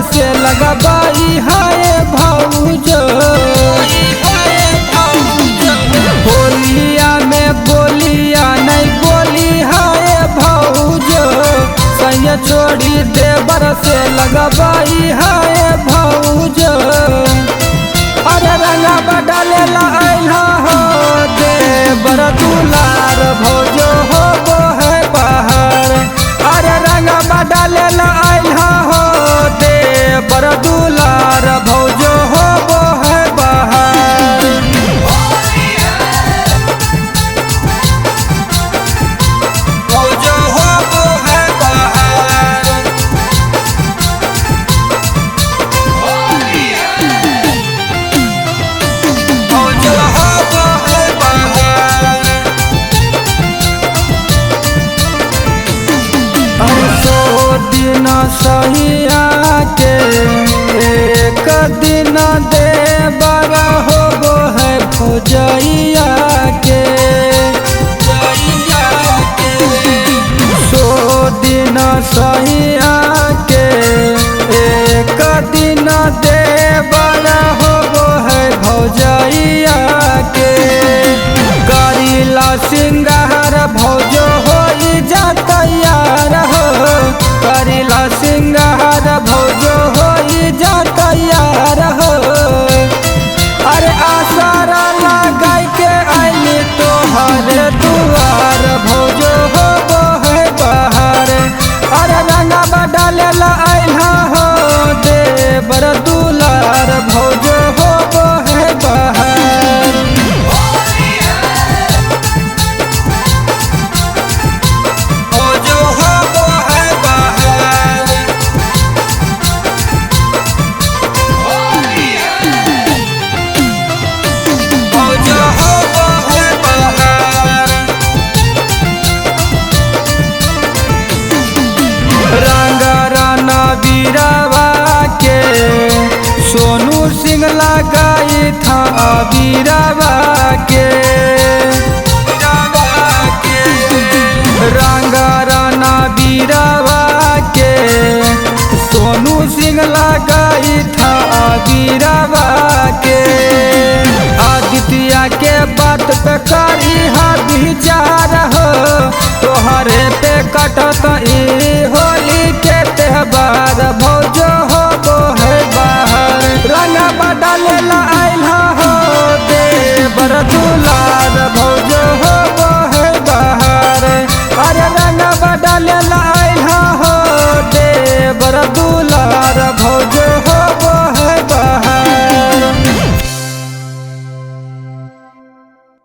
से लगबाई हाय भौजो। बोलिया में बोलिया नहीं बोली हाय भौजो। सैया छोड़ी देवर से लगबाई हाय भौजो। अरे रंगा बदले लाइला हो देवर दुलार भौजो हो वो है बाहर। अरे रंगा बदले लाइला हो देवर दुलार भौजो हो वो है बाहर। भौजो हो वो है बाहर। भौजो हो वो है बाहर। सो दिन सहिया के एक दिन देवर होबो है भौजैया के। सो दिन सहिया के एक दिन देवर होबो है भौजैया के। करीला सिंगार भौजो हो जा तैयार हो। करीला सिंगार भौजो हो जा तैयार हो। अरे आसारा लगाई के आईली तोहर दुआर भौजो हो वो है बाहर। अरे रंगा बदले लाइला हो देवर दुलार भौजो हो वो है बाहर। भौजो हो वो है बाहर। भौजो हो वो है बाहर। रंगा राना बीरावा के सोनू सिंह लगाई था बीरावा के। रंगा राना बीरावा के सोनू सिंह लगाई था बीरावा के। आदित्य के बात पे करी हा विचार हो। तोहरे पे कटत ई होली के त्योहार भौजो हो वो है बाहर। रंगा बदले लाइला हो देवर दुलार।